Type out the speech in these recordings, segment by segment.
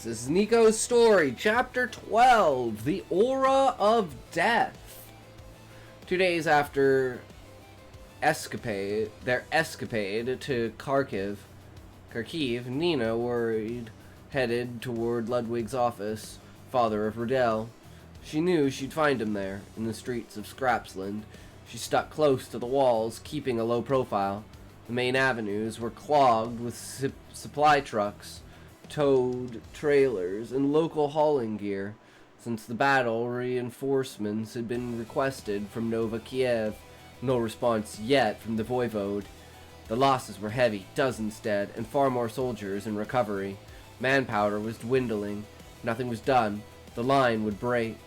This is Nyko's story, Chapter 12, The Aura of Death. 2 days after their escapade to Kharkiv, Nina headed toward Ludwig's office, father of Riddell. She knew she'd find him there, in the streets of Scrapsland. She stuck close to the walls, keeping a low profile. The main avenues were clogged with supply trucks, towed trailers, and local hauling gear. Since the battle, reinforcements had been requested from Nova Kiev. No response yet from the Voivode. The losses were heavy, dozens dead, and far more soldiers in recovery. Manpower was dwindling. Nothing was done. The line would break.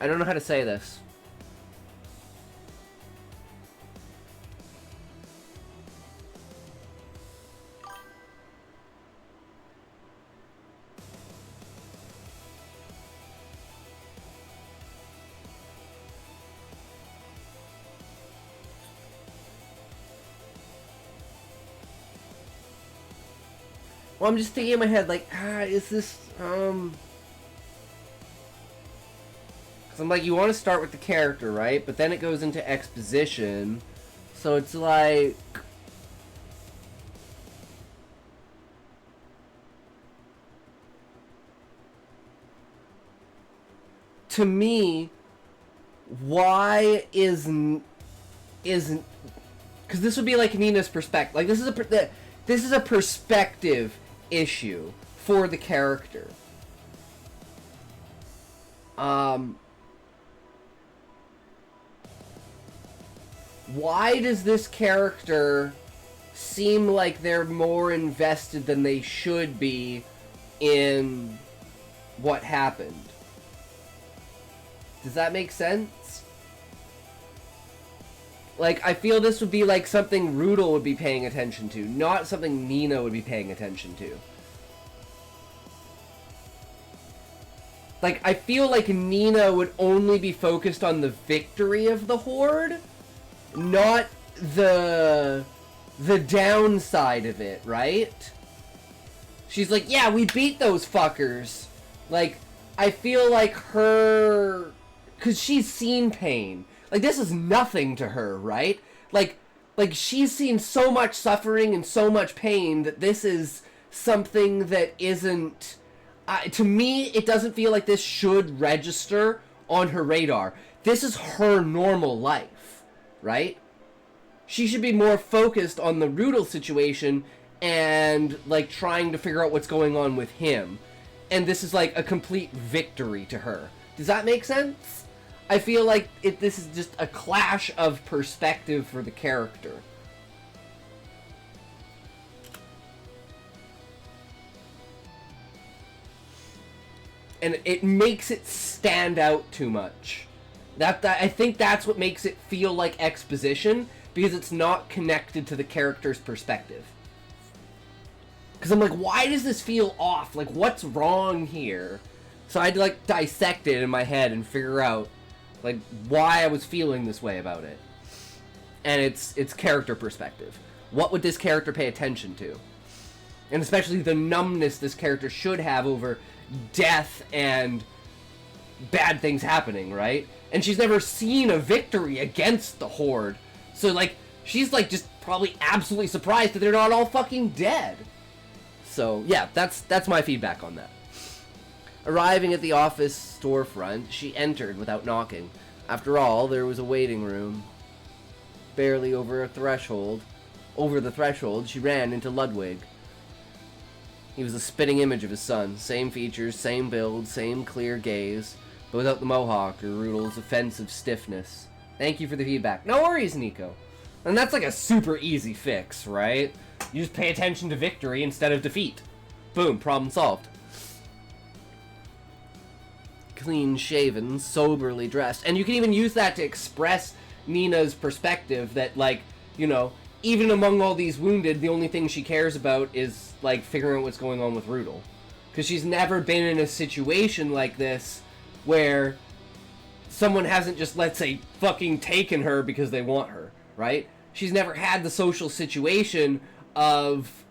I don't know how to say this. Well, I'm just thinking in my head, like, is this, Because I'm like, you want to start with the character, right? But then it goes into exposition. So it's like... To me, why isn't... Because this would be like Nina's perspective. Like, this is a perspective issue for the character. Why does this character seem like they're more invested than they should be in what happened? Does that make sense? Like, I feel this would be like something Rudel would be paying attention to, not something Nina would be paying attention to. Like, I feel like Nina would only be focused on the victory of the Horde, not the downside of it, right? She's like, yeah, we beat those fuckers. Like, I feel like her... Because she's seen pain. Like, this is nothing to her, right? Like she's seen so much suffering and so much pain that this is something that isn't... to me, it doesn't feel like this should register on her radar. This is her normal life, right? She should be more focused on the Rudel situation and, like, trying to figure out what's going on with him. And this is, like, a complete victory to her. Does that make sense? I feel like this is just a clash of perspective for the character. And it makes it stand out too much. I think that's what makes it feel like exposition, because it's not connected to the character's perspective. Because I'm like, why does this feel off? Like, what's wrong here? So I had to, like, dissect it in my head and figure out, like, why I was feeling this way about it. And it's character perspective. What would this character pay attention to? And especially the numbness this character should have over death and bad things happening, right? And she's never seen a victory against the Horde. So, like, she's, like, just probably absolutely surprised that they're not all fucking dead. So, yeah, that's my feedback on that. Arriving at the office storefront, she entered without knocking. After all, there was a waiting room. Barely over the threshold, she ran into Ludwig. He was a spitting image of his son. Same features, same build, same clear gaze, but without the mohawk or Rudel's offensive stiffness. Thank you for the feedback. No worries, Nyko. And that's like a super easy fix, right? You just pay attention to victory instead of defeat. Boom, problem solved. clean-shaven, soberly dressed. And you can even use that to express Nina's perspective that, like, you know, even among all these wounded, the only thing she cares about is, like, figuring out what's going on with Rudel. Because she's never been in a situation like this where someone hasn't just, let's say, fucking taken her because they want her, right? She's never had the social situation of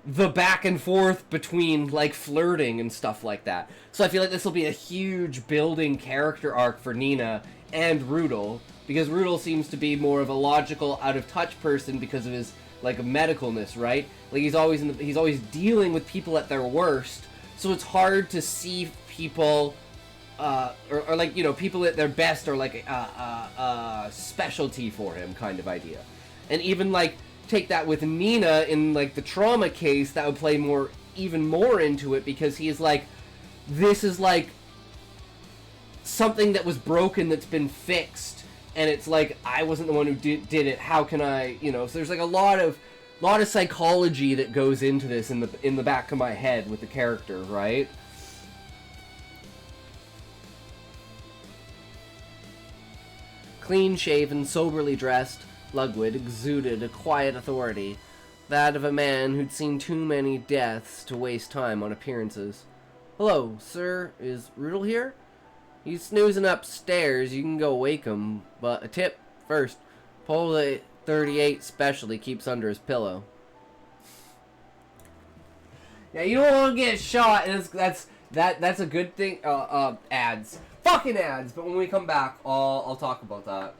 the back and forth between, like, flirting and stuff like that. So I feel like this will be a huge building character arc for Nina and Rudel, because Rudel seems to be more of a logical, out-of-touch person because of his, like, medicalness, right? Like, he's always dealing with people at their worst, so it's hard to see people, or like, you know, people at their best are, like, a specialty for him kind of idea. And even, like, take that with Nina in, like, the trauma case, that would play even more into it, because he's like, this is, like, something that was broken that's been fixed, and it's like, I wasn't the one who did it, how can I, you know? So there's, like, a lot of psychology that goes into this in the back of my head with the character, right? Clean-shaven, soberly dressed, Ludwig exuded a quiet authority, that of a man who'd seen too many deaths to waste time on appearances. Hello, sir, is Rudel here? He's snoozing upstairs, you can go wake him, but a tip first, pull the 38 special he keeps under his pillow. Yeah, you don't want to get shot, and that's a good thing. Ads. Fucking ads, but when we come back, I'll talk about that.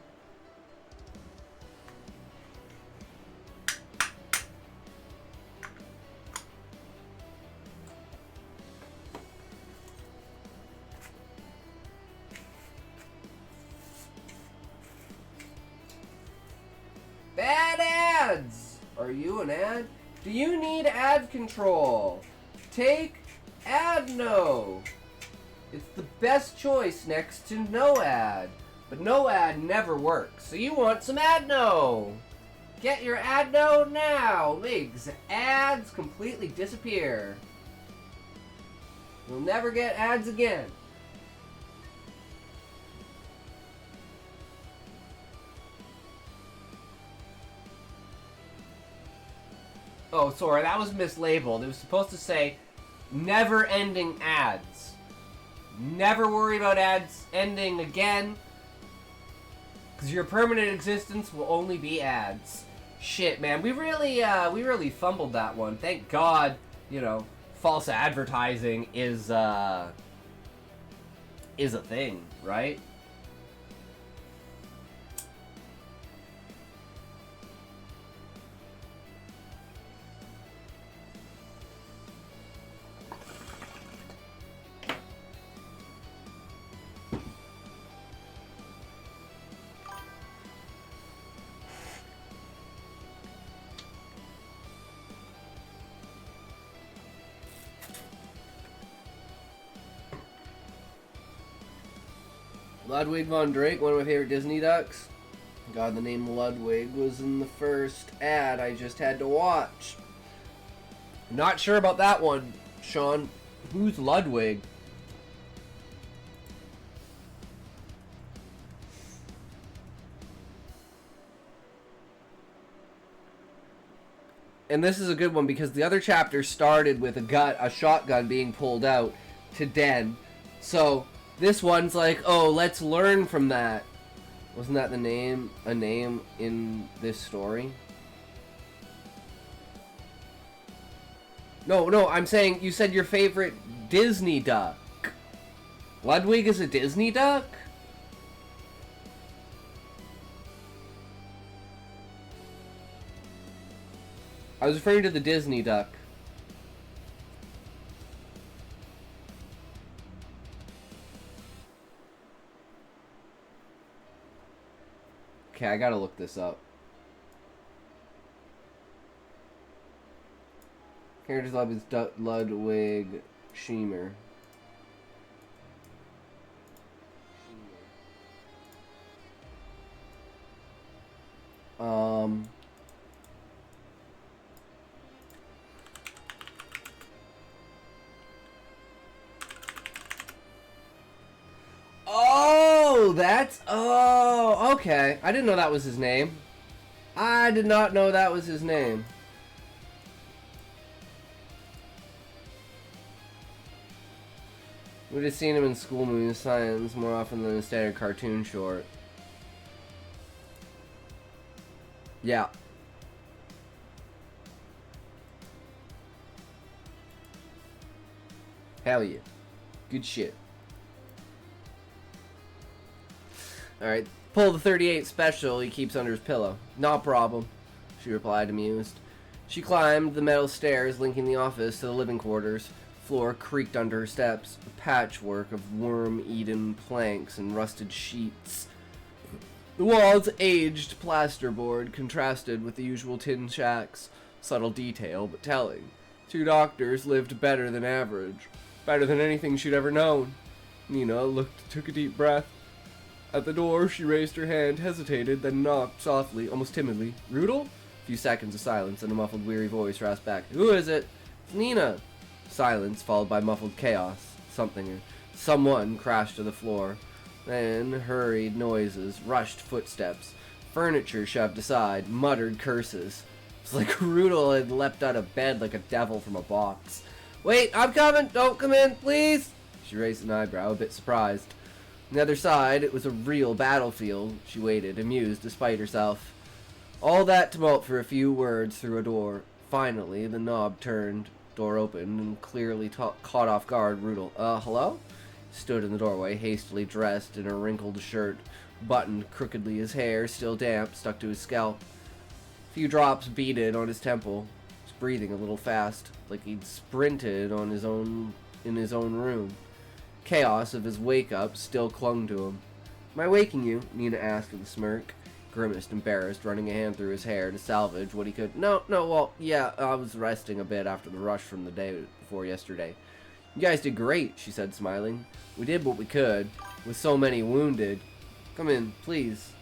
Bad ads! Are you an ad? Do you need ad control? Take AdNo. It's the best choice next to no ad. But no ad never works, so you want some AdNo. Get your AdNo now. Makes ads completely disappear. You'll never get ads again. Oh, sorry, that was mislabeled. It was supposed to say, never-ending ads. Never worry about ads ending again, because your permanent existence will only be ads. Shit, man, we really fumbled that one. Thank God, you know, false advertising is a thing, right? Ludwig von Drake, one of my favorite Disney ducks. God, the name Ludwig was in the first ad I just had to watch. Not sure about that one, Sean. Who's Ludwig? And this is a good one because the other chapter started with a shotgun being pulled out to Den. So this one's like, oh, let's learn from that. Wasn't that a name in this story? No, I'm saying you said your favorite Disney duck. Ludwig is a Disney duck? I was referring to the Disney duck. Okay, I gotta look this up. Character's love is Ludwig Schiemer. that's... Oh, okay. I didn't know that was his name. I did not know that was his name. We'd have seen him in school movie science more often than a standard cartoon short. Yeah. Hell yeah. Good shit. Alright, pull the 38 special he keeps under his pillow. No problem, she replied, amused. She climbed the metal stairs linking the office to the living quarters. Floor creaked under her steps, a patchwork of worm-eaten planks and rusted sheets. The walls' aged plasterboard contrasted with the usual tin shacks. Subtle detail, but telling. 2 doctors lived better than average. Better than anything she'd ever known. Nina took a deep breath. At the door, she raised her hand, hesitated, then knocked softly, almost timidly. Rudel? A few seconds of silence, and a muffled, weary voice rasped back. Who is it? It's Nina. Silence, followed by muffled chaos. Someone crashed to the floor. Then hurried noises, rushed footsteps, furniture shoved aside, muttered curses. It's like Rudel had leapt out of bed like a devil from a box. Wait, I'm coming! Don't come in, please! She raised an eyebrow, a bit surprised. On the other side, it was a real battlefield. She waited, amused despite herself. All that tumult for a few words through a door. Finally, the knob turned. Door opened, and clearly caught off guard, Rudel. Hello? Stood in the doorway, hastily dressed in a wrinkled shirt, buttoned crookedly, his hair, still damp, stuck to his scalp. A few drops beaded on his temple. He was breathing a little fast, like he'd sprinted in his own room. Chaos of his wake-up still clung to him. Am I waking you? Nina asked with a smirk. Grimaced, embarrassed, running a hand through his hair to salvage what he could. No, well, yeah, I was resting a bit after the rush from the day before yesterday. You guys did great, she said, smiling. We did what we could, with so many wounded. Come in, please.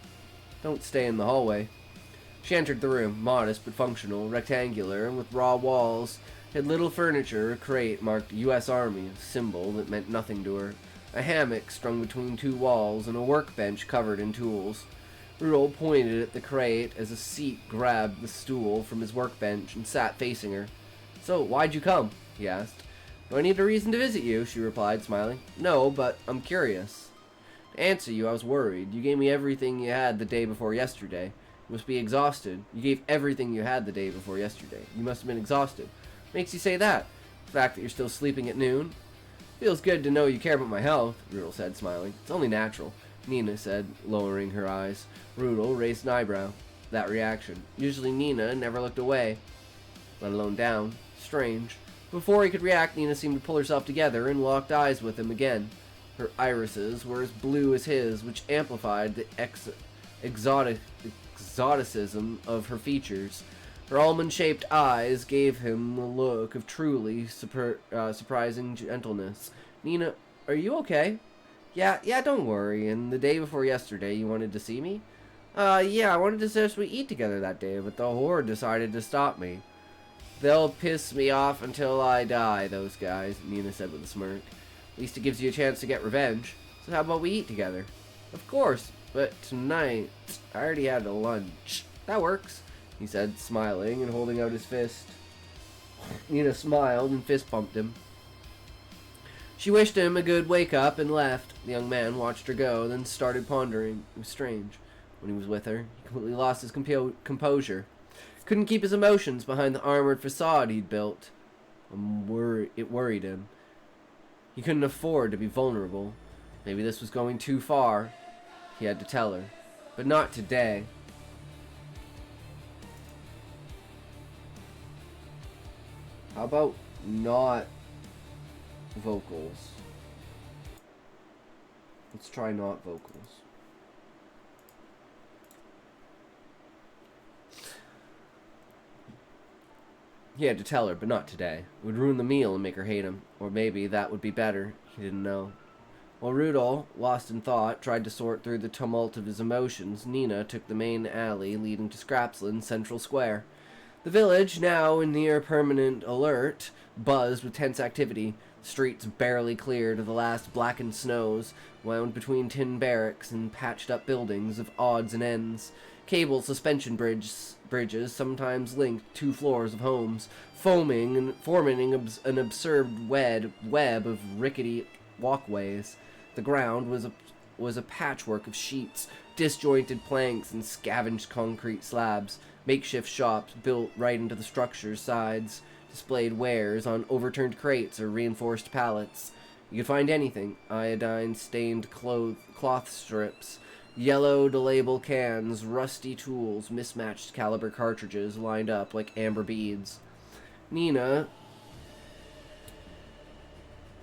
Don't stay in the hallway. She entered the room, modest but functional, rectangular, and with raw walls. Had little furniture, a crate marked U.S. Army, a symbol that meant nothing to her. A hammock strung between 2 walls, and a workbench covered in tools. Rudel pointed at the crate as a seat grabbed the stool from his workbench and sat facing her. So, why'd you come? He asked. Do I need a reason to visit you? She replied, smiling. No, but I'm curious. To answer you, I was worried. You gave me everything you had the day before yesterday. You must be exhausted. You gave everything you had the day before yesterday. You must have been exhausted. Makes you say that? The fact that you're still sleeping at noon? Feels good to know you care about my health, Rudel said, smiling. It's only natural, Nina said, lowering her eyes. Rudel raised an eyebrow. That reaction. Usually Nina never looked away, let alone down. Strange. Before he could react, Nina seemed to pull herself together and locked eyes with him again. Her irises were as blue as his, which amplified the exoticism of her features. Her almond-shaped eyes gave him a look of truly surprising gentleness. Nina, are you okay? Yeah, don't worry. And the day before yesterday, you wanted to see me? Yeah, I wanted to suggest we eat together that day, but the Horde decided to stop me. They'll piss me off until I die, those guys, Nina said with a smirk. At least it gives you a chance to get revenge. So how about we eat together? Of course, but tonight, I already had a lunch. That works, he said, smiling and holding out his fist. Nina smiled and fist pumped him. She wished him a good wake-up and left. The young man watched her go, then started pondering. It was strange. When he was with her, he completely lost his composure. Couldn't keep his emotions behind the armored facade he'd built. It worried him. He couldn't afford to be vulnerable. Maybe this was going too far. He had to tell her. But not today. How about not vocals? Let's try not vocals. He had to tell her, but not today. It would ruin the meal and make her hate him. Or maybe that would be better. He didn't know. While Rudel, lost in thought, tried to sort through the tumult of his emotions, Nina took the main alley leading to Scrapsland's central square. The village, now in near permanent alert, buzzed with tense activity. Streets barely cleared of the last blackened snows wound between tin barracks and patched-up buildings of odds and ends. Cable suspension bridges sometimes linked 2 floors of homes, forming an absurd web of rickety walkways. The ground was a patchwork of sheets, disjointed planks, and scavenged concrete slabs. Makeshift shops built right into the structure's sides displayed wares on overturned crates or reinforced pallets. You could find anything: iodine-stained cloth strips, yellow to label cans, rusty tools, mismatched caliber cartridges lined up like amber beads. Nina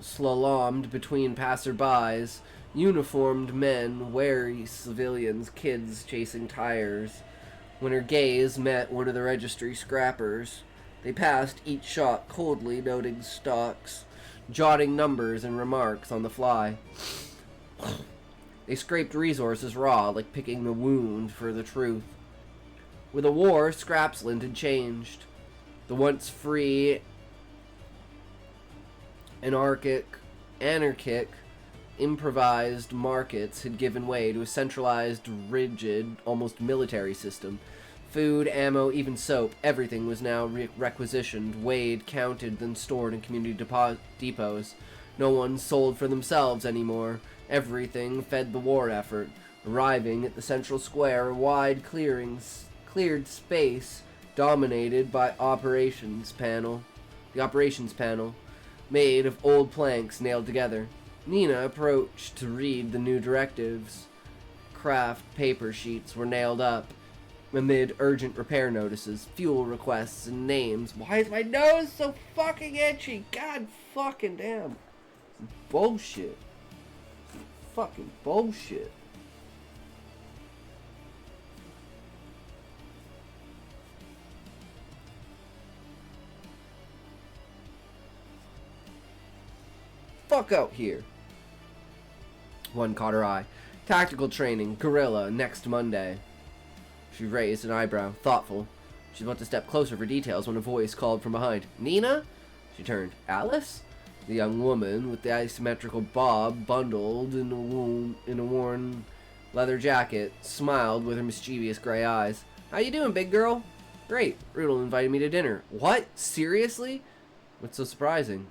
slalomed between passerbys, uniformed men, wary civilians, kids chasing tires. When her gaze met one of the registry scrappers, they passed each shop coldly, noting stocks, jotting numbers and remarks on the fly. They scraped resources raw, like picking the wound for the truth. With the war, Scrapsland had changed. The once free, anarchic, improvised markets had given way to a centralized, rigid, almost military system. Food, ammo, even soap, everything was now requisitioned, weighed, counted, then stored in community depots. No one sold for themselves anymore. Everything fed the war effort. Arriving at the central square, a wide cleared space dominated by the operations panel, made of old planks nailed together. Nina approached to read the new directives. Craft paper sheets were nailed up amid urgent repair notices, fuel requests, and names. Why is my nose so fucking itchy? God fucking damn. Bullshit. Fucking bullshit. Fuck out here. One caught her eye. Tactical training, guerrilla, next Monday. She raised an eyebrow, thoughtful. She was about to step closer for details when a voice called from behind. Nina? She turned. Alice? The young woman with the asymmetrical bob bundled in a worn leather jacket smiled with her mischievous gray eyes. How you doing, big girl? Great. Rudel invited me to dinner. What? Seriously? What's so surprising?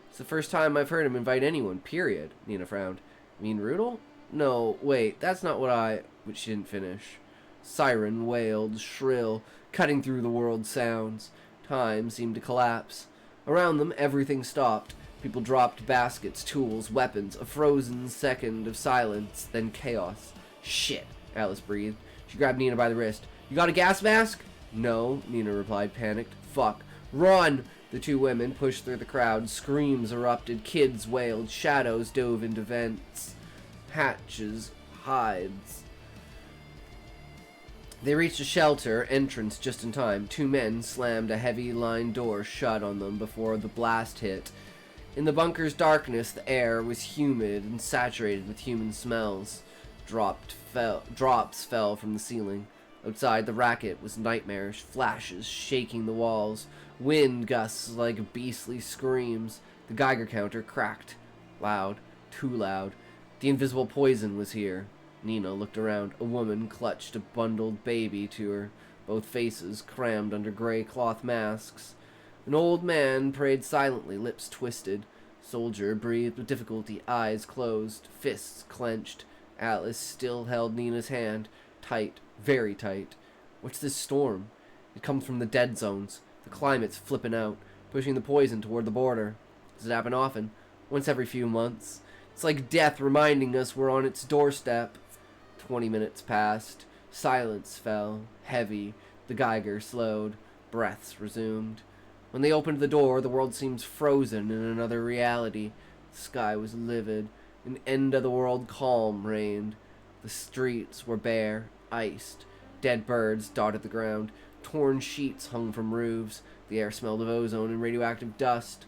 It's the first time I've heard him invite anyone, period. Nina frowned. You mean Rudel? No, wait, that's not what she didn't finish. Siren wailed, shrill, cutting through the world's sounds. Time seemed to collapse. Around them, everything stopped. People dropped baskets, tools, weapons. A frozen second of silence, then chaos. Shit, Alice breathed. She grabbed Nina by the wrist. You got a gas mask? No, Nina replied, panicked. Fuck. Run! The 2 women pushed through the crowd. Screams erupted. Kids wailed. Shadows dove into vents. Hatches, hides. They reached a shelter entrance just in time. 2 men slammed a heavy lined door shut on them before the blast hit. In the bunker's darkness, the air was humid and saturated with human smells. Drops fell from the ceiling. Outside, the racket was nightmarish, flashes shaking the walls, wind gusts like beastly screams. The Geiger counter cracked. Loud. Too loud. The invisible poison was here. Nina looked around. A woman clutched a bundled baby to her, both faces crammed under gray cloth masks. An old man prayed silently, lips twisted. Soldier breathed with difficulty, eyes closed, fists clenched. Alice still held Nina's hand, tight, very tight. What's this storm? It comes from the dead zones. The climate's flipping out, pushing the poison toward the border. Does it happen often? Once every few months. It's like death reminding us we're on its doorstep. 20 minutes passed. Silence fell, heavy. The Geiger slowed. Breaths resumed. When they opened the door, the world seemed frozen in another reality. The sky was livid. An end-of-the-world calm reigned. The streets were bare, iced. Dead birds dotted the ground. Torn sheets hung from roofs. The air smelled of ozone and radioactive dust.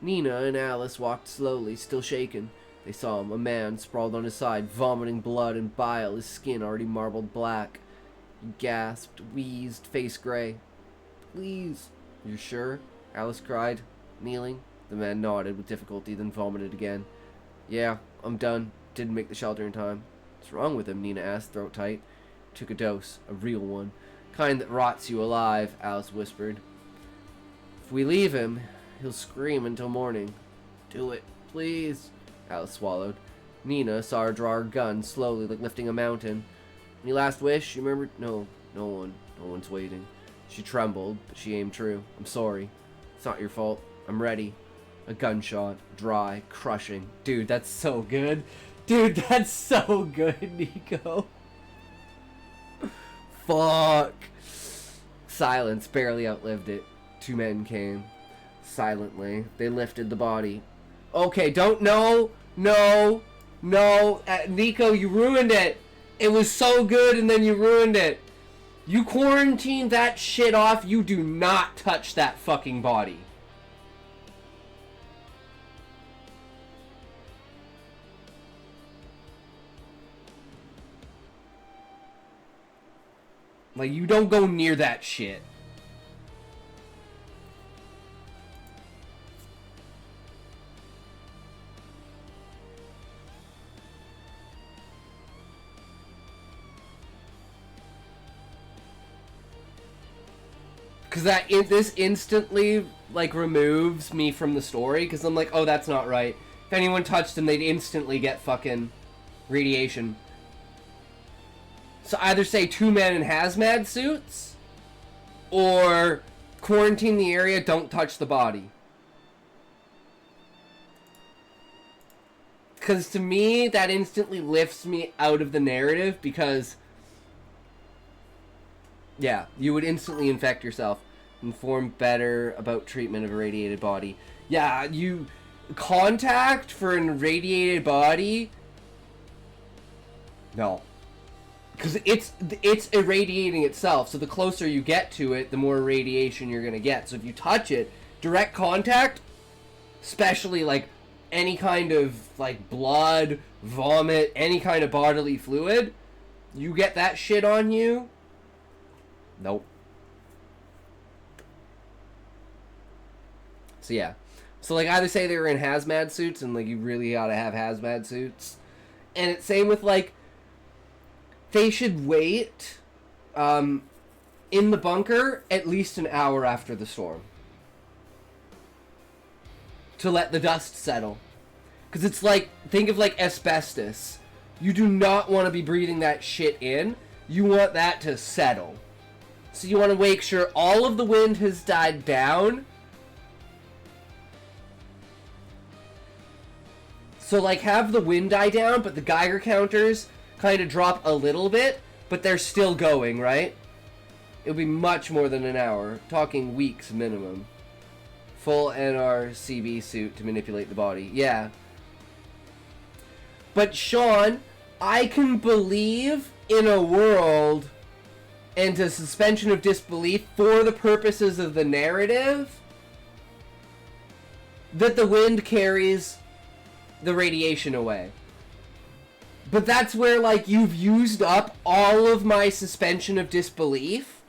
Nina and Alice walked slowly, still shaken. They saw him, a man sprawled on his side, vomiting blood and bile, his skin already marbled black. He gasped, wheezed, face gray. Please. You're sure? Alice cried, kneeling. The man nodded with difficulty, then vomited again. Yeah, I'm done. Didn't make the shelter in time. What's wrong with him? Nina asked, throat tight. Took a dose. A real one. Kind that rots you alive, Alice whispered. If we leave him, he'll scream until morning. Do it, please. Alice swallowed. Nina saw her draw her gun slowly, like lifting a mountain. Any last wish? You remember? No one. No one's waiting. She trembled, but she aimed true. I'm sorry. It's not your fault. I'm ready. A gunshot. Dry. Crushing. Dude, that's so good. Dude, that's so good, Nyko. Fuck. Silence barely outlived it. Two men came. Silently, they lifted the body. Okay, don't... No. Nyko, you ruined it. It was so good and then you ruined it. You quarantined that shit off. You do not touch that fucking body. Like, you don't go near that shit. Because this instantly, like, removes me from the story. Because I'm like, oh, that's not right. If anyone touched him, they'd instantly get fucking radiation. So either say 2 men in hazmat suits, or quarantine the area, don't touch the body. Because to me, that instantly lifts me out of the narrative, because, yeah, you would instantly infect yourself. Inform better about treatment of a irradiated body. Yeah, you... Contact for an irradiated body? No. Because it's irradiating itself, so the closer you get to it, the more radiation you're going to get. So if you touch it, direct contact, especially like any kind of like blood, vomit, any kind of bodily fluid, you get that shit on you, nope. So yeah. So like either say they were in hazmat suits, and like you really gotta have hazmat suits. And it's same with like, they should wait in the bunker at least an hour after the storm to let the dust settle. Because it's like, think of like asbestos. You do not want to be breathing that shit in. You want that to settle. So you want to make sure all of the wind has died down. So like have the wind die down, but the Geiger counters kind of drop a little bit, but they're still going, right? It'll be much more than an hour. Talking weeks minimum. Full NRCB suit to manipulate the body. Yeah. But Sean, I can believe in a world and a suspension of disbelief for the purposes of the narrative that the wind carries the radiation away. But that's where, like, you've used up all of my suspension of disbelief.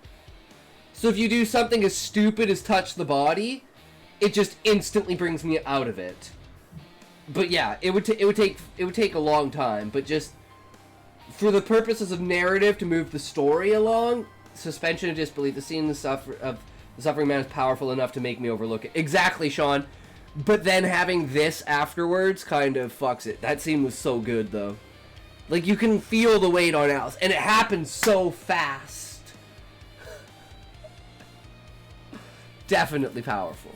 So if you do something as stupid as touch the body, it just instantly brings me out of it. But yeah, it would take a long time. But just for the purposes of narrative to move the story along, suspension of disbelief, the scene of the suffering man is powerful enough to make me overlook it. Exactly, Sean. But then having this afterwards kind of fucks it. That scene was so good, though. Like, you can feel the weight on Alice, and it happens so fast. Definitely powerful.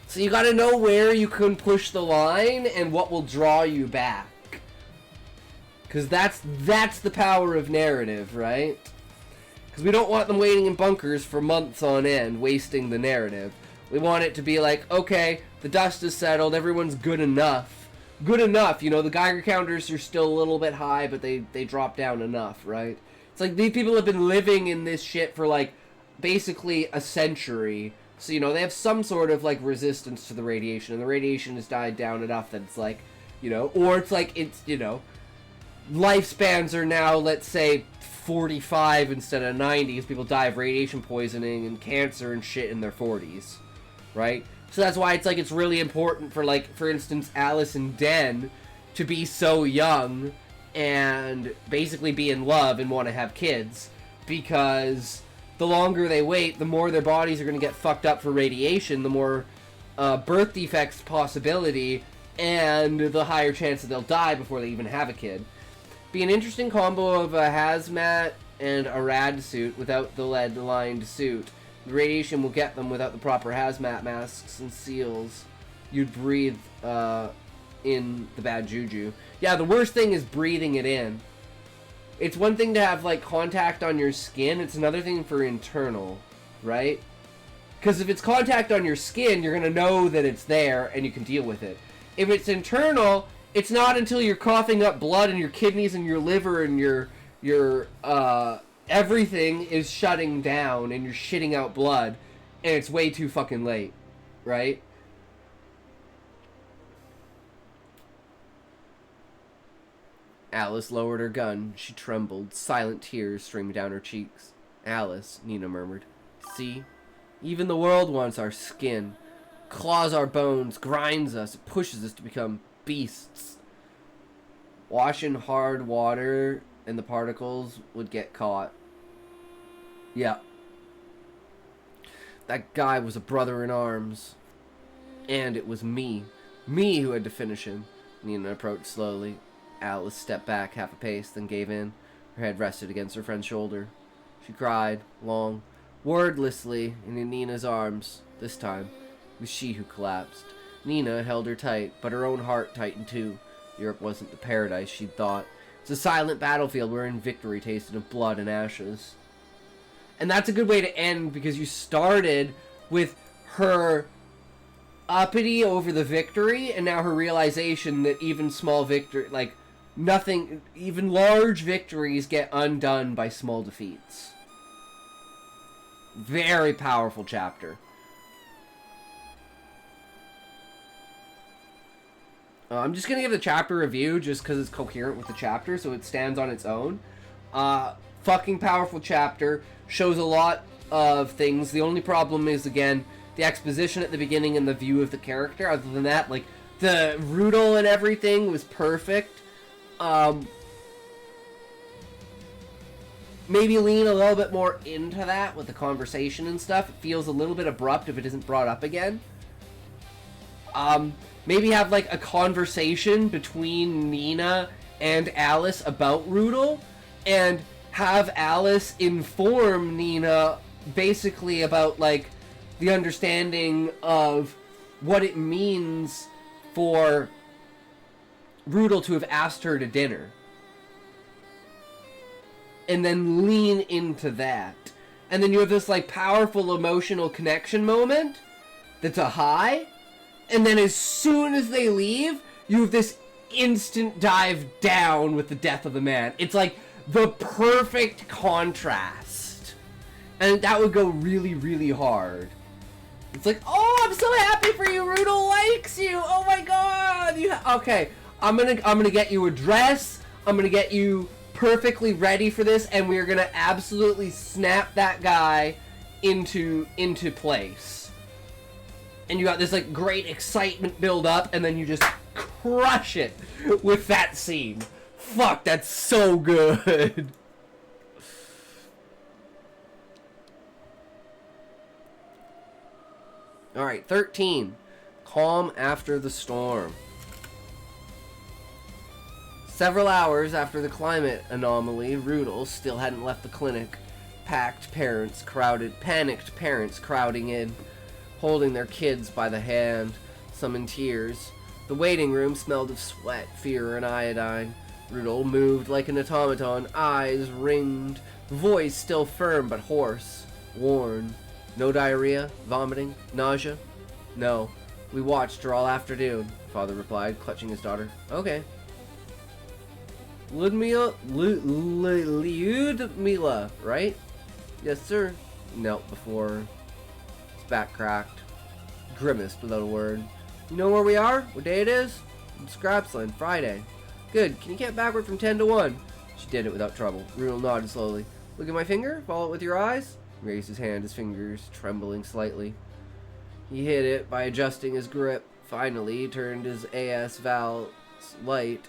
So you gotta know where you can push the line and what will draw you back. Because that's the power of narrative, right? Because we don't want them waiting in bunkers for months on end, wasting the narrative. We want it to be like, okay, the dust is settled, everyone's good enough. Good enough, you know, the Geiger counters are still a little bit high, but they drop down enough, right? It's like, these people have been living in this shit for, like, basically a century. So, you know, they have some sort of, like, resistance to the radiation, and the radiation has died down enough that it's like, you know, or it's like, it's, you know, lifespans are now, let's say, 45 instead of 90, as people die of radiation poisoning and cancer and shit in their 40s. right? So that's why it's like it's really important for, like, for instance, Alice and Den to be so young and basically be in love and want to have kids, because the longer they wait, the more their bodies are going to get fucked up for radiation, the more birth defects possibility, and the higher chance that they'll die before they even have a kid. Be an interesting combo of a hazmat and a rad suit without the lead-lined suit. The radiation will get them without the proper hazmat masks and seals. You'd breathe in the bad juju. Yeah, the worst thing is breathing it in. It's one thing to have, like, contact on your skin. It's another thing for internal, right? Because if it's contact on your skin, you're going to know that it's there and you can deal with it. If it's internal, it's not until you're coughing up blood and your kidneys and your liver and your everything is shutting down and you're shitting out blood and it's way too fucking late, right? Alice lowered her gun. She trembled. Silent tears streamed down her cheeks. Alice, Nina murmured. See? Even the world wants our skin. Claws our bones, grinds us, pushes us to become beasts. Wash in hard water and the particles would get caught. Yeah. That guy was a brother in arms. And it was me. Me who had to finish him. Nina approached slowly. Alice stepped back half a pace, then gave in. Her head rested against her friend's shoulder. She cried, long, wordlessly, and in Nina's arms. This time, it was she who collapsed. Nina held her tight, but her own heart tightened too. Europe wasn't the paradise she'd thought. It's a silent battlefield wherein victory tasted of blood and ashes. And that's a good way to end, because you started with her uppity over the victory, and now her realization that even small victory, like, nothing, even large victories get undone by small defeats. Very powerful chapter. I'm just going to give the chapter review just because it's coherent with the chapter, so it stands on its own. Fucking powerful chapter. Shows a lot of things. The only problem is, again, the exposition at the beginning and the view of the character. Other than that, like, the Rudel and everything was perfect. Maybe lean a little bit more into that with the conversation and stuff. It feels a little bit abrupt if it isn't brought up again. Maybe have, like, a conversation between Nina and Alice about Rudel, and have Alice inform Nina basically about, like, the understanding of what it means for Rudel to have asked her to dinner. And then lean into that. And then you have this, like, powerful emotional connection moment that's a high. And then as soon as they leave, you have this instant dive down with the death of the man. It's like the perfect contrast. And that would go really, really hard. It's like, oh, I'm so happy for you. Rudel likes you. Oh my god. Okay, I'm gonna get you a dress. I'm gonna get you perfectly ready for this, and we're gonna absolutely snap that guy into place. And you got this, like, great excitement build up, and then you just crush it with that scene. Fuck, that's so good. Alright, 13. Calm after the storm. Several hours after the climate anomaly, Rudel still hadn't left the clinic. Panicked parents crowding in, holding their kids by the hand, some in tears. The waiting room smelled of sweat, fear, and iodine. Rudel moved like an automaton, eyes ringed, voice still firm but hoarse, worn. No diarrhea, vomiting, nausea? No. We watched her all afternoon, father replied, clutching his daughter. Okay. Ludmila, right? Yes, sir. Knelt before her. His back cracked. Grimaced without a word. You know where we are? What day it is? It's Scrapsland, Friday. Good. Can you count backward from 10 to 1? She did it without trouble. Rudel nodded slowly. Look at my finger. Follow it with your eyes. He raised his hand, his fingers trembling slightly. He hid it by adjusting his grip. Finally, he turned his AS valve's light,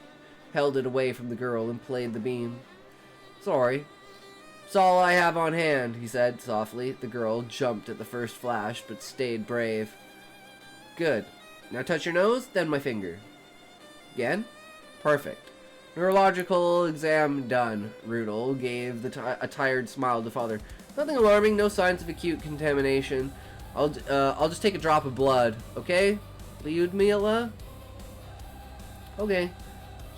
held it away from the girl, and played the beam. Sorry. It's all I have on hand, he said softly. The girl jumped at the first flash, but stayed brave. Good. Now touch your nose, then my finger. Again? Perfect. Neurological exam done. Rudel gave a tired smile to father. Nothing alarming, no signs of acute contamination. I'll just take a drop of blood, okay? Lyudmila? Okay.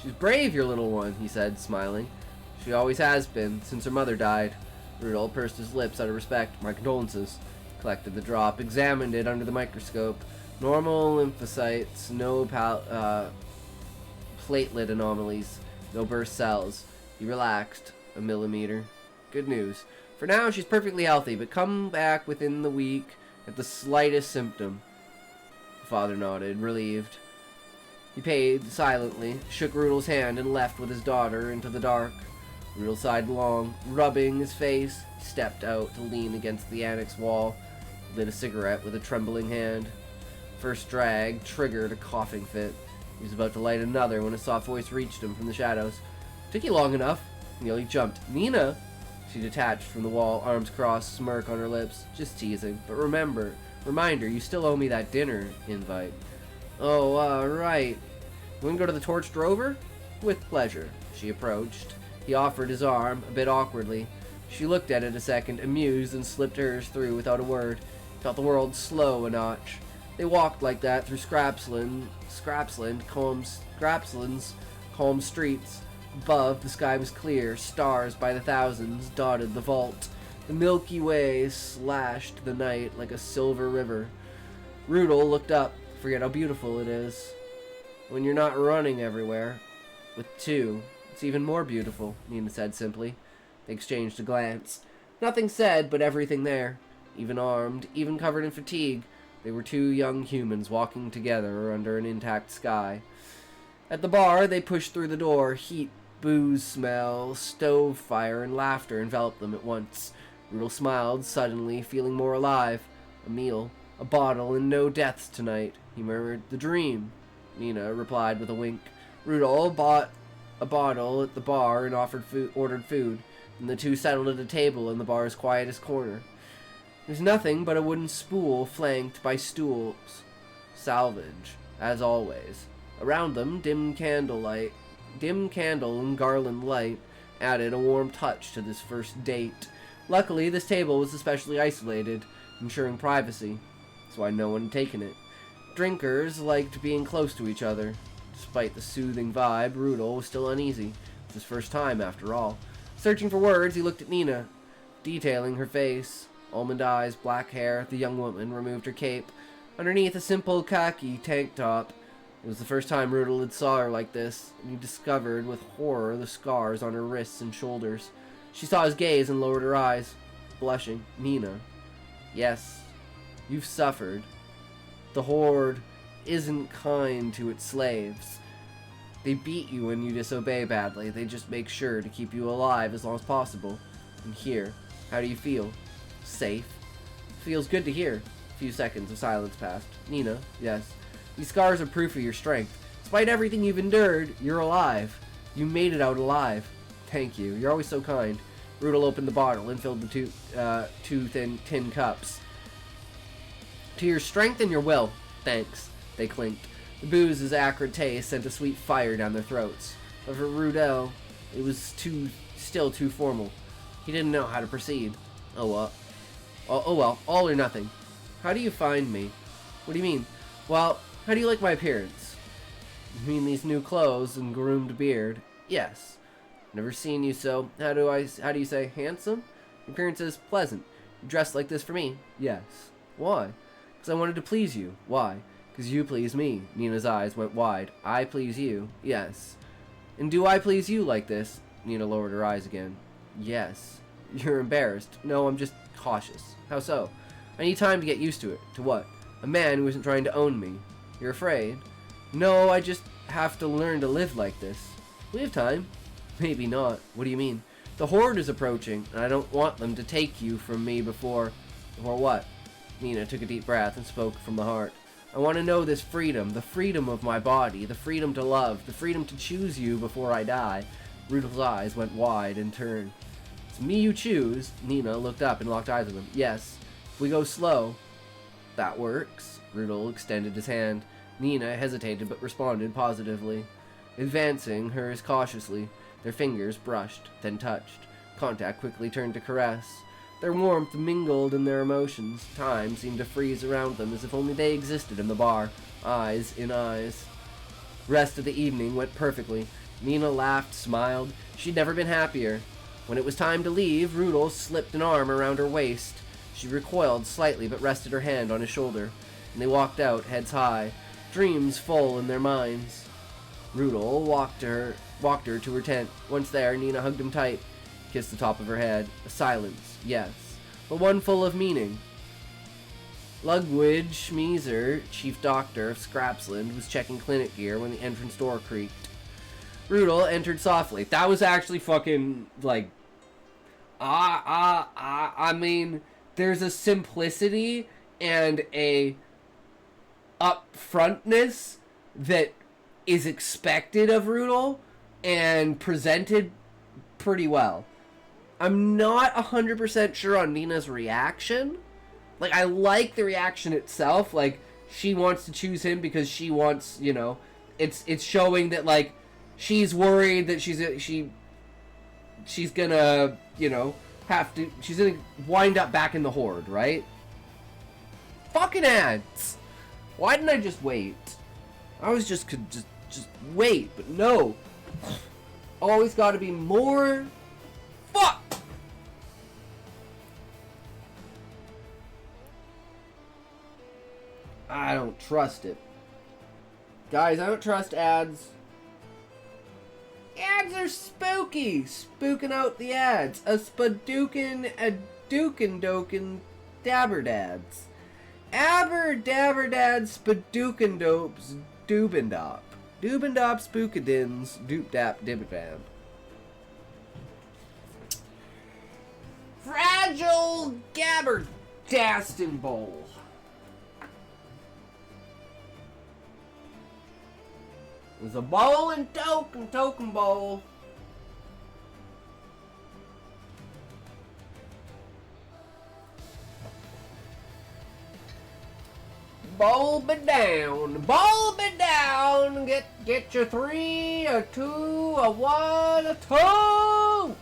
She's brave, your little one, he said, smiling. She always has been, since her mother died. Rudel pursed his lips out of respect. My condolences. Collected the drop, examined it under the microscope. Normal lymphocytes, no platelet anomalies, no burst cells. He relaxed. A millimeter. Good news. For now, she's perfectly healthy, but come back within the week at the slightest symptom. The father nodded, relieved. He paid silently, shook Rudel's hand, and left with his daughter into the dark. Rudel sighed long, rubbing his face. He stepped out to lean against the annex wall, lit a cigarette with a trembling hand. First drag triggered a coughing fit. He was about to light another when a soft voice reached him from the shadows. Took you long enough. Nearly jumped. Nina! She detached from the wall, arms crossed, smirk on her lips. Just teasing. But reminder, you still owe me that dinner invite. Oh, right. You want to go to the Torched Rover? With pleasure. She approached. He offered his arm, a bit awkwardly. She looked at it a second, amused, and slipped hers through without a word. Felt the world slow a notch. They walked like that through Scrapsland's calm streets. Above, the sky was clear. Stars by the thousands dotted the vault. The Milky Way slashed the night like a silver river. Rudel looked up. Forget how beautiful it is. When you're not running everywhere. With two, it's even more beautiful, Nina said simply. They exchanged a glance. Nothing said, but everything there. Even armed, even covered in fatigue. They were two young humans walking together under an intact sky. At the bar, they pushed through the door. Heat, booze smell, stove fire, and laughter enveloped them at once. Rudel smiled, suddenly, feeling more alive. A meal, a bottle, and no deaths tonight. He murmured, the dream. Nina replied with a wink. Rudel bought a bottle at the bar and ordered food, and the two settled at a table in the bar's quietest corner. There's nothing but a wooden spool flanked by stools. Salvage, as always. Around them, dim candle and garland light added a warm touch to this first date. Luckily, this table was especially isolated, ensuring privacy. That's why no one had taken it. Drinkers liked being close to each other. Despite the soothing vibe, Rudel was still uneasy. It was his first time, after all. Searching for words, he looked at Nina, detailing her face. Almond eyes, black hair. The young woman removed her cape. Underneath a simple khaki tank top. It was the first time Rudel had saw her like this, and he discovered with horror the scars on her wrists and shoulders. She saw his gaze and lowered her eyes, blushing. Nina. Yes, you've suffered. The Horde isn't kind to its slaves. They beat you when you disobey badly. They just make sure to keep you alive as long as possible. And here, how do you feel? Safe? Feels good to hear. A few seconds of silence passed. Nina, yes. These scars are proof of your strength. Despite everything you've endured, you're alive. You made it out alive. Thank you. You're always so kind. Rudel opened the bottle and filled the two thin tin cups. To your strength and your will. Thanks. They clinked. The booze's acrid taste sent a sweet fire down their throats. But for Rudel, it was still too formal. He didn't know how to proceed. Oh well, all or nothing. How do you find me? What do you mean? Well, how do you like my appearance? You mean these new clothes and groomed beard? Yes. Never seen you so, how do you say, handsome? Your appearance is pleasant. You dressed like this for me? Yes. Why? Because I wanted to please you. Why? Because you please me. Nina's eyes went wide. I please you? Yes. And do I please you like this? Nina lowered her eyes again. Yes. You're embarrassed. No, I'm just cautious. How so? I need time to get used to it. To what? A man who isn't trying to own me. You're afraid? No, I just have to learn to live like this. We have time. Maybe not. What do you mean? The Horde is approaching, and I don't want them to take you from me before what? Nina took a deep breath and spoke from the heart. I want to know this freedom, the freedom of my body, the freedom to love, the freedom to choose you before I die. Rudolph's eyes went wide and turned. It's me you choose. Nina looked up and locked eyes with him. Yes. If we go slow. That works. Rudolph extended his hand. Nina hesitated but responded positively. Advancing hers cautiously, their fingers brushed, then touched. Contact quickly turned to caress. Their warmth mingled in their emotions. Time seemed to freeze around them as if only they existed in the bar, eyes in eyes. Rest of the evening went perfectly. Nina laughed, smiled. She'd never been happier. When it was time to leave, Rudolph slipped an arm around her waist. She recoiled slightly but rested her hand on his shoulder, and they walked out, heads high, dreams full in their minds. Rudolph walked her to her tent. Once there, Nina hugged him tight, kissed the top of her head. A silence, yes, but one full of meaning. Ludwig Schmieser, chief doctor of Scrapsland, was checking clinic gear when the entrance door creaked. Rudolph entered softly. That was actually fucking, like, I mean, there's a simplicity and a upfrontness that is expected of Rudolph and presented pretty well. I'm not 100% sure on Nina's reaction. Like, I like the reaction itself. Like, she wants to choose him because she wants, you know, it's showing that, like, she's worried that she's gonna, you know, she's gonna wind up back in the Horde, right? Fucking ads! Why didn't I just wait? I was just wait, but no. Always gotta be more. Fuck! I don't trust it. Guys, I don't trust ads. Ads are spooky! Spooking out the ads. A spadookin, a dookin dokin, dabberdads. Aberdaberdad spadookin dopes, doobendop. Doobendop spookadins, doop dap dibbidab. Fragile gabberdastin bowl. There's a bowl and token bowl. Bowl me down, get your 3, a 2, a 1, a toke.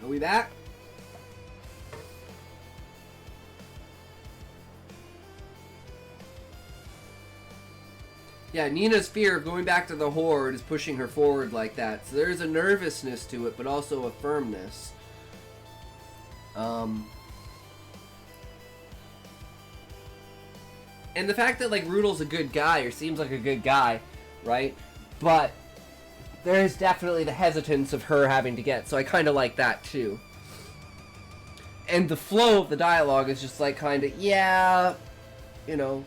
Are we back? Yeah, Nina's fear of going back to the Horde is pushing her forward like that. So there's a nervousness to it, but also a firmness. And the fact that, like, Rudolph's a good guy, or seems like a good guy, right? But there is definitely the hesitance of her having to get, so I kind of like that too. And the flow of the dialogue is just like kind of, yeah, you know,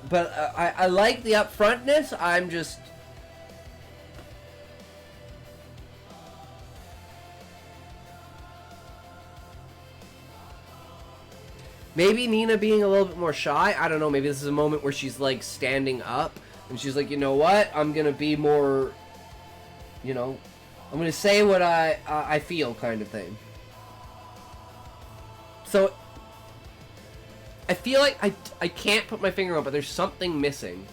but I like the upfrontness. I'm just, maybe Nina being a little bit more shy. I don't know, maybe this is a moment where she's like standing up and she's like, you know what, I'm gonna be more, you know, I'm gonna say what I feel, kind of thing. So I feel like I can't put my finger on, but there's something missing.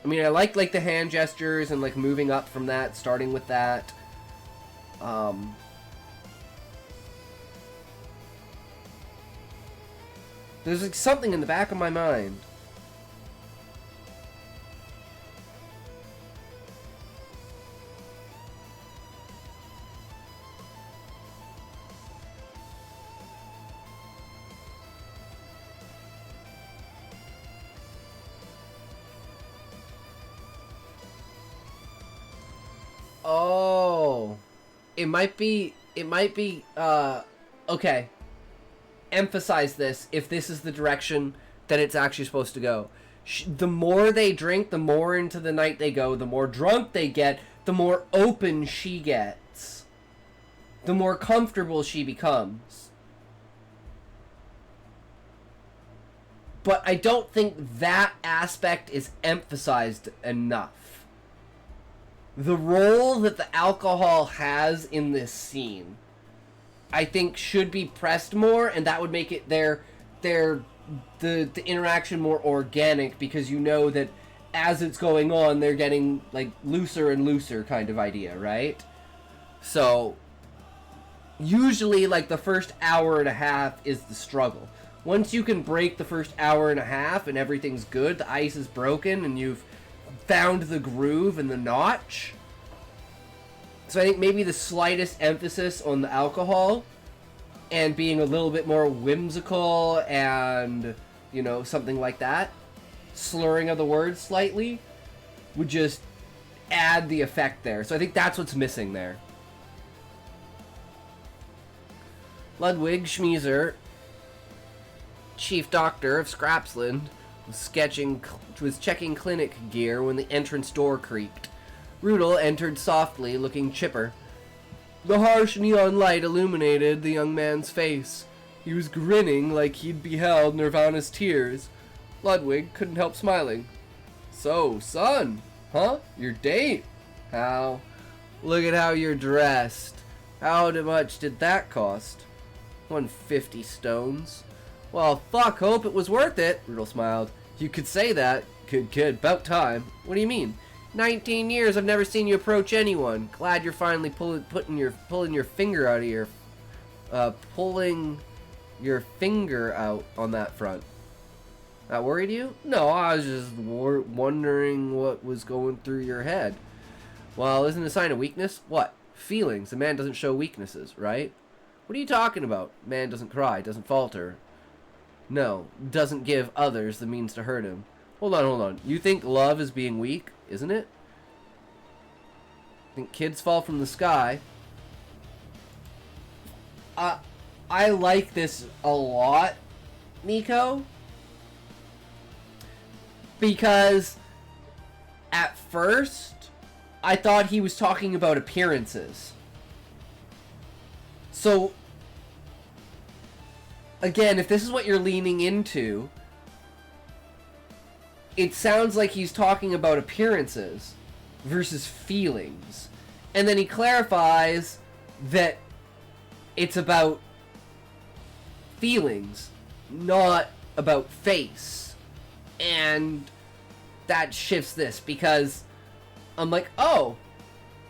I mean, I like the hand gestures and like moving up from that, starting with that. There's like something in the back of my mind. Oh. It might be, okay. Emphasize this if this is the direction that it's actually supposed to go. The more they drink, the more into the night they go, the more drunk they get, the more open she gets. The more comfortable she becomes. But I don't think that aspect is emphasized enough. The role that the alcohol has in this scene, I think, should be pressed more, and that would make it the interaction more organic, because you know that as it's going on, they're getting like looser and looser kind of idea, right? So usually like the first hour and a half is the struggle. Once you can break the first hour and a half and everything's good, the ice is broken and you've found the groove and the notch. So I think maybe the slightest emphasis on the alcohol and being a little bit more whimsical and, you know, something like that, slurring of the words slightly, would just add the effect there. So I think that's what's missing there. Ludwig Schmieser, chief doctor of Scrapsland, was checking clinic gear when the entrance door creaked. Rudel entered softly, looking chipper. The harsh neon light illuminated the young man's face. He was grinning like he'd beheld Nirvana's tears. Ludwig couldn't help smiling. So, son, huh? Your date? How? Look at how you're dressed. How much did that cost? 150 stones. Well, fuck, hope it was worth it, Rudel smiled. You could say that. Good kid, about time. What do you mean? 19 years I've never seen you approach anyone. Glad you're finally pulling your finger out of your pulling your finger out on that front. That worried you? No, I was just wondering what was going through your head. Well, isn't it a sign of weakness? What? Feelings. A man doesn't show weaknesses, right? What are you talking about? Man doesn't cry, doesn't falter. No, doesn't give others the means to hurt him. Hold on. You think love is being weak, isn't it? Think kids fall from the sky. I like this a lot, Nyko. Because at first, I thought he was talking about appearances. So, again, if this is what you're leaning into, it sounds like he's talking about appearances versus feelings. And then he clarifies that it's about feelings, not about face. And that shifts this, because I'm like, oh,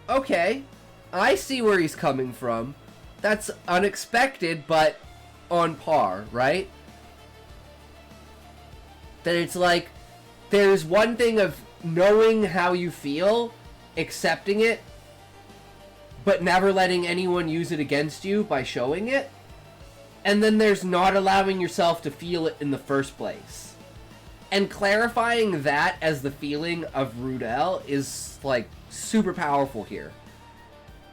okay, I see where he's coming from. That's unexpected, but on par, right? That it's like, there's one thing of knowing how you feel, accepting it, but never letting anyone use it against you by showing it. And then there's not allowing yourself to feel it in the first place. And clarifying that as the feeling of Rudel is, like, super powerful here.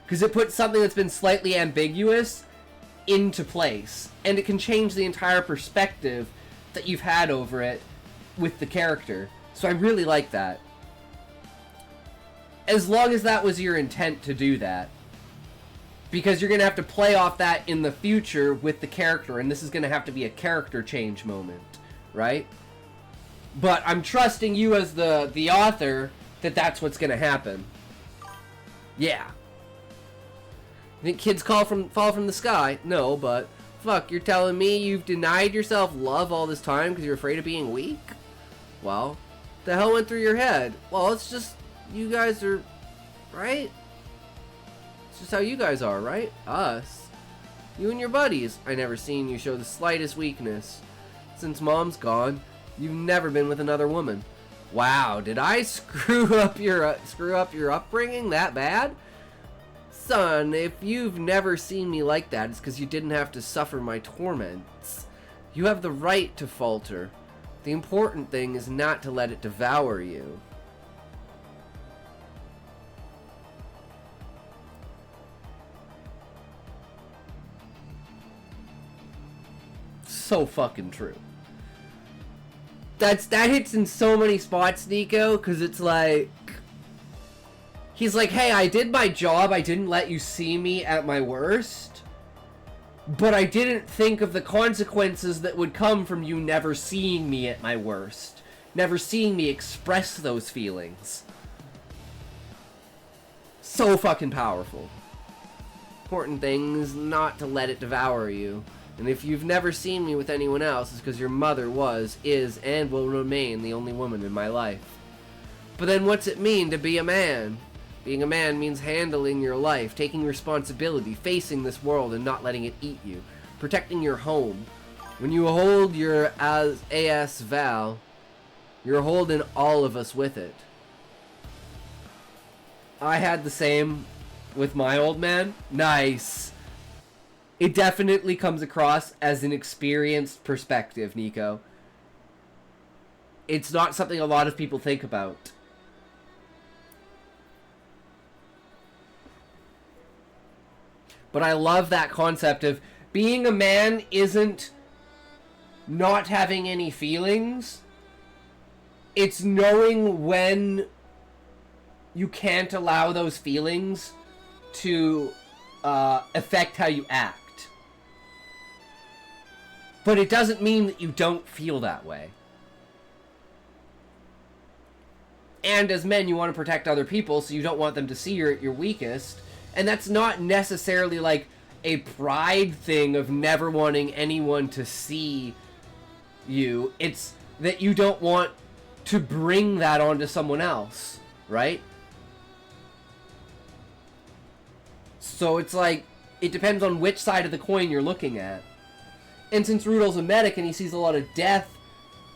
Because it puts something that's been slightly ambiguous into place. And it can change the entire perspective that you've had over it with the character. So I really like that. As long as that was your intent to do that. Because you're going to have to play off that in the future with the character. And this is going to have to be a character change moment. Right? But I'm trusting you as the author that that's what's going to happen. Yeah. You think kids fall from the sky? No, but fuck, you're telling me you've denied yourself love all this time because you're afraid of being weak? Well, the hell went through your head? Well, it's just, you guys are, right? It's just how you guys are, right? Us. You and your buddies. I never seen you show the slightest weakness. Since Mom's gone, you've never been with another woman. Wow, did I screw up your upbringing that bad? Son, if you've never seen me like that, it's because you didn't have to suffer my torments. You have the right to falter. The important thing is not to let it devour you. so fucking true. That hits in so many spots, Nyko, because it's like... He's like, hey, I did my job, I didn't let you see me at my worst, but I didn't think of the consequences that would come from you never seeing me at my worst. Never seeing me express those feelings. So fucking powerful. Important thing is not to let it devour you. And if you've never seen me with anyone else, it's because your mother was, is, and will remain the only woman in my life. But then what's it mean to be a man? Being a man means handling your life, taking responsibility, facing this world and not letting it eat you, protecting your home. When you hold your AS vow, you're holding all of us with it. I had the same with my old man. Nice. It definitely comes across as an experienced perspective, Nyko. It's not something a lot of people think about. But I love that concept of being a man isn't not having any feelings. It's knowing when you can't allow those feelings to affect how you act. But it doesn't mean that you don't feel that way. And as men, you want to protect other people, so you don't want them to see you're at your weakest. And that's not necessarily like a pride thing of never wanting anyone to see you. It's that you don't want to bring that onto someone else, right? So it's like, it depends on which side of the coin you're looking at. And since Rudolph's a medic and he sees a lot of death,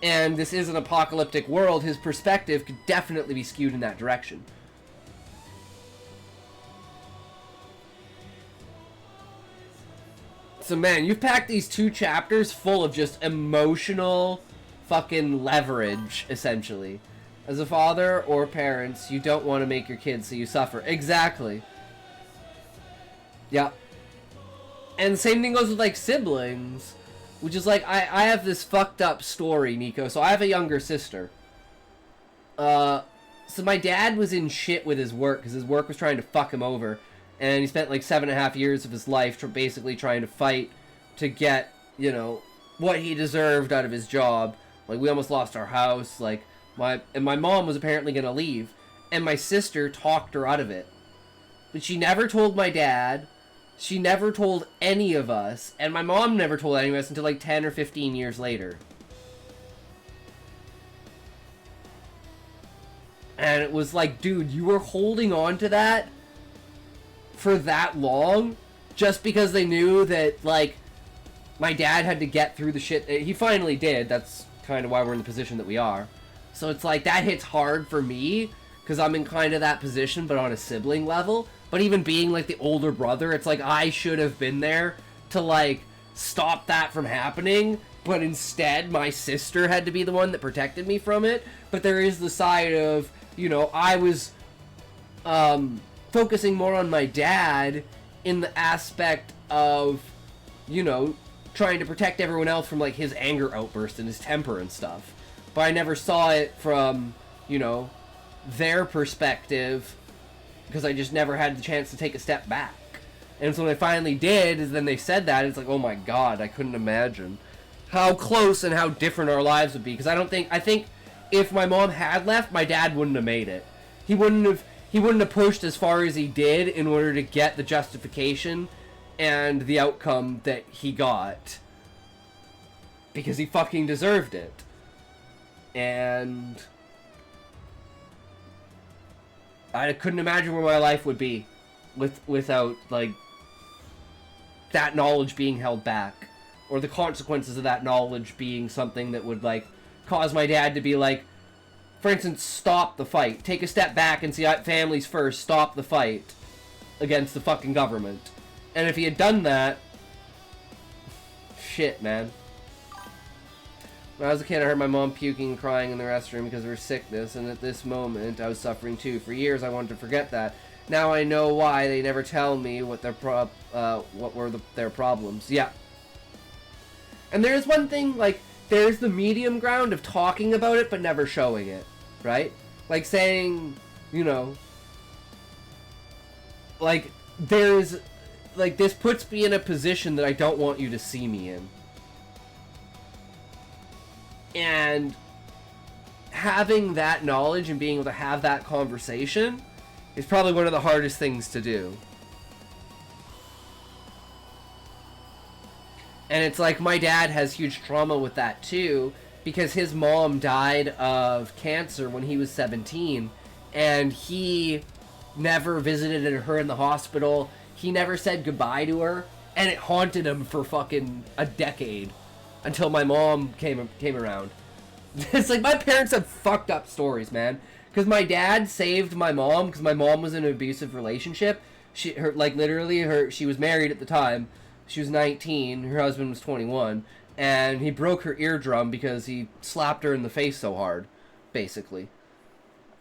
and this is an apocalyptic world, his perspective could definitely be skewed in that direction. So man, you've packed these 2 chapters full of just emotional fucking leverage, essentially. As a father or parents, you don't want to make your kids so you suffer. Exactly. Yeah. And the same thing goes with, like, siblings. Which is, like, I have this fucked up story, Nyko. So I have a younger sister. So my dad was in shit with his work, because his work was trying to fuck him over. And he spent, like, 7.5 years of his life basically trying to fight to get, you know, what he deserved out of his job. Like, we almost lost our house. Like, my mom was apparently going to leave. And my sister talked her out of it. But she never told my dad. She never told any of us, and my mom never told any of us until like 10 or 15 years later. And it was like, dude, you were holding on to that for that long just because they knew that, like, my dad had to get through the shit. He finally did. That's kind of why we're in the position that we are. So it's like, that hits hard for me because I'm in kind of that position, but on a sibling level. But even being, like, the older brother, it's like I should have been there to, like, stop that from happening. But instead, my sister had to be the one that protected me from it. But there is the side of, you know, I was focusing more on my dad in the aspect of, you know, trying to protect everyone else from, like, his anger outburst and his temper and stuff. But I never saw it from, you know, their perspective, because I just never had the chance to take a step back. And so when I finally did, is then they said that, it's like, oh my god, I couldn't imagine how close and how different our lives would be. Because I think if my mom had left, my dad wouldn't have made it. He wouldn't have pushed as far as he did in order to get the justification and the outcome that he got. Because he fucking deserved it. And I couldn't imagine where my life would be without, like, that knowledge being held back. Or the consequences of that knowledge being something that would, like, cause my dad to be like, for instance, stop the fight. Take a step back and see families first. Stop the fight against the fucking government. And if he had done that, shit, man. When I was a kid, I heard my mom puking and crying in the restroom because of her sickness, and at this moment, I was suffering too. For years, I wanted to forget that. Now I know why they never tell me what their their problems. Yeah. And there's one thing, like, there's the medium ground of talking about it but never showing it, right? Like saying, you know, like, there's, like, this puts me in a position that I don't want you to see me in. And having that knowledge and being able to have that conversation is probably one of the hardest things to do. And it's like my dad has huge trauma with that too, because his mom died of cancer when he was 17, and he never visited her in the hospital. He never said goodbye to her, and it haunted him for fucking a decade until my mom came around. It's like my parents have fucked up stories, man. Because my dad saved my mom because my mom was in an abusive relationship. She was married at the time. She was 19, her husband was 21, and he broke her eardrum because he slapped her in the face so hard, basically.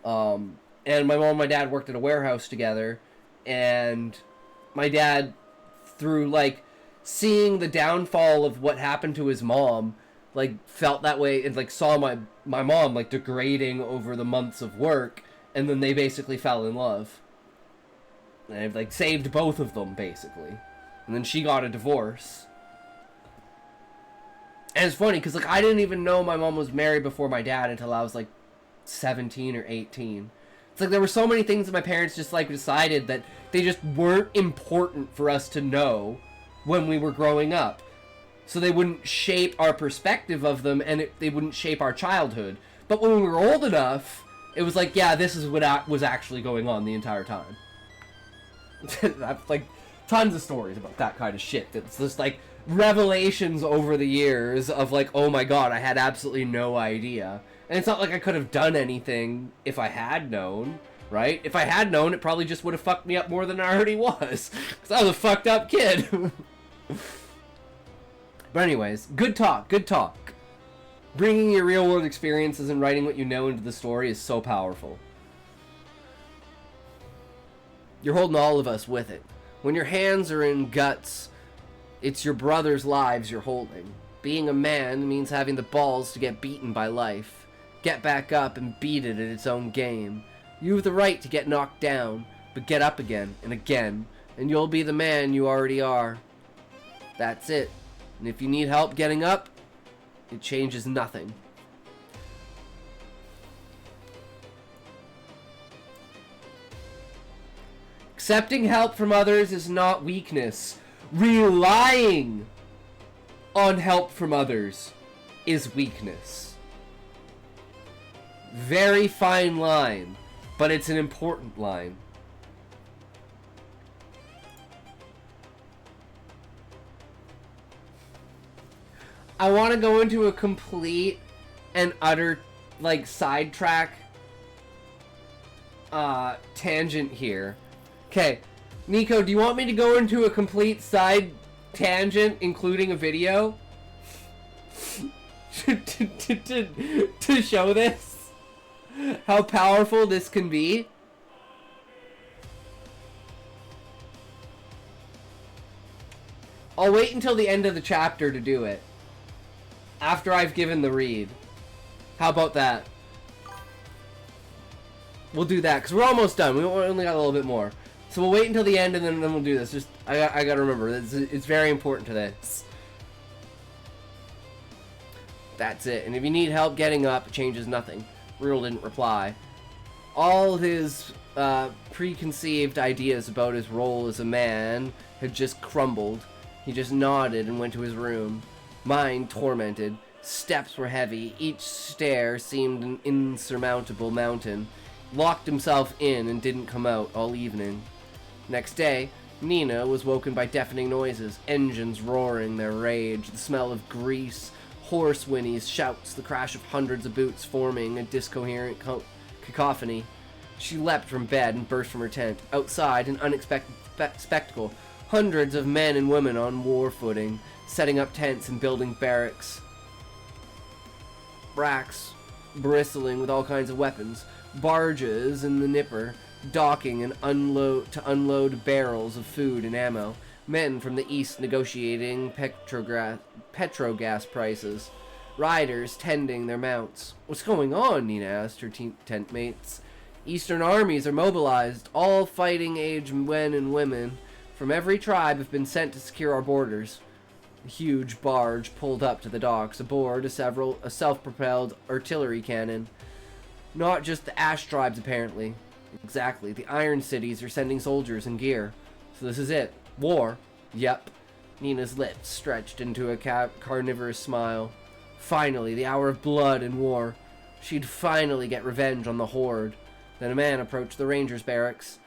And my mom and my dad worked at a warehouse together, and my dad, through, like, seeing the downfall of what happened to his mom, like, felt that way, and, like, saw my mom, like, degrading over the months of work, and then they basically fell in love. And I've, like, saved both of them, basically. And then she got a divorce. And it's funny, because, like, I didn't even know my mom was married before my dad until I was, like, 17 or 18. It's like there were so many things that my parents just, like, decided that they just weren't important for us to know when we were growing up. So they wouldn't shape our perspective of them, and they wouldn't shape our childhood. But when we were old enough, it was like, yeah, this is what was actually going on the entire time. I've, like, tons of stories about that kind of shit. It's just, like, revelations over the years of, like, oh my god, I had absolutely no idea. And it's not like I could have done anything if I had known, right? If I had known, it probably just would have fucked me up more than I already was. Because I was a fucked up kid. But anyways, good talk, good talk. Bringing your real world experiences and writing what you know into the story is so powerful. You're holding all of us with it. When your hands are in guts, it's your brother's lives you're holding. Being a man means having the balls to get beaten by life. Get back up and beat it at its own game. You have the right to get knocked down, but get up again, and you'll be the man you already are. That's it. And if you need help getting up, it changes nothing. Accepting help from others is not weakness. Relying on help from others is weakness. Very fine line, but it's an important line. I want to go into a complete and utter, like, sidetrack tangent here. Okay, Nyko, do you want me to go into a complete side tangent, including a video? to show this? How powerful this can be? I'll wait until the end of the chapter to do it. After I've given the read. How about that? We'll do that, because we're almost done. We only got a little bit more. So we'll wait until the end, and then we'll do this. Just, I gotta remember, it's very important to this. That's it. And if you need help getting up, it changes nothing. Rule didn't reply. All his preconceived ideas about his role as a man had just crumbled. He just nodded and went to his room. Mind tormented. Steps were heavy. Each stair seemed an insurmountable mountain. Locked himself in and didn't come out all evening. Next day, Nina was woken by deafening noises, engines roaring their rage, the smell of grease, hoarse whinnies, shouts, the crash of hundreds of boots forming a discoherent cacophony. She leapt from bed and burst from her tent. Outside, an unexpected spectacle. Hundreds of men and women on war footing, setting up tents and building barracks. Racks bristling with all kinds of weapons. Barges in the Nipper, docking and unload barrels of food and ammo. Men from the east negotiating petrogas prices. Riders tending their mounts. What's going on? Nina asked her tent mates. Eastern armies are mobilized. All fighting age men and women from every tribe have been sent to secure our borders. A huge barge pulled up to the docks. Aboard a self-propelled artillery cannon. Not just the Ash tribes, apparently. Exactly. The Iron Cities are sending soldiers and gear. So this is it. War. Yep. Nina's lips stretched into a carnivorous smile. Finally, the hour of blood and war. She'd finally get revenge on the Horde. Then a man approached the Rangers' barracks.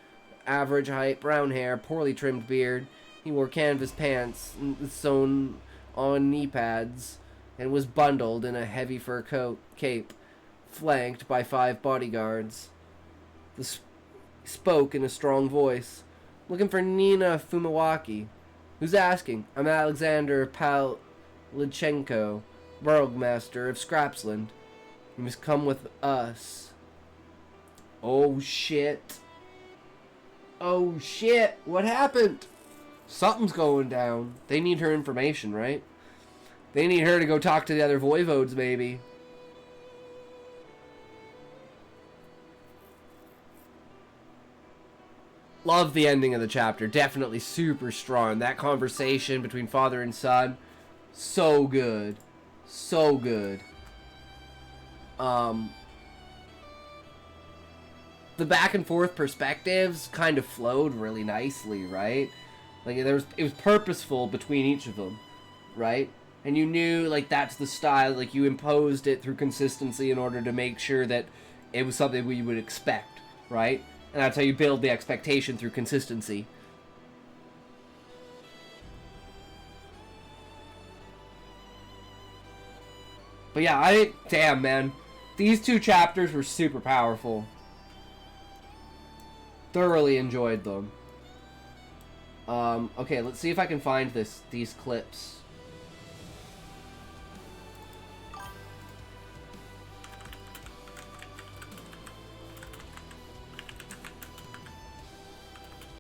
Average height, brown hair, poorly trimmed beard. He wore canvas pants sewn on knee pads and was bundled in a heavy fur cape, flanked by 5 bodyguards. He spoke in a strong voice. Looking for Nina Fumawaki. Who's asking? I'm Alexander Pavlichenko, Burgmaster of Scrapsland. You must come with us. Oh shit. Oh shit. What happened? Something's going down. They need her information, right? They need her to go talk to the other voivodes, maybe. Love the ending of the chapter. Definitely super strong. That conversation between father and son. So good. So good. The back and forth perspectives kind of flowed really nicely, right? Like it was purposeful between each of them, right? And you knew like that's the style, like you imposed it through consistency in order to make sure that it was something we would expect, right? And that's how you build the expectation through consistency. But yeah, damn man, these 2 chapters were super powerful. Thoroughly enjoyed them. Okay, let's see if I can find these clips.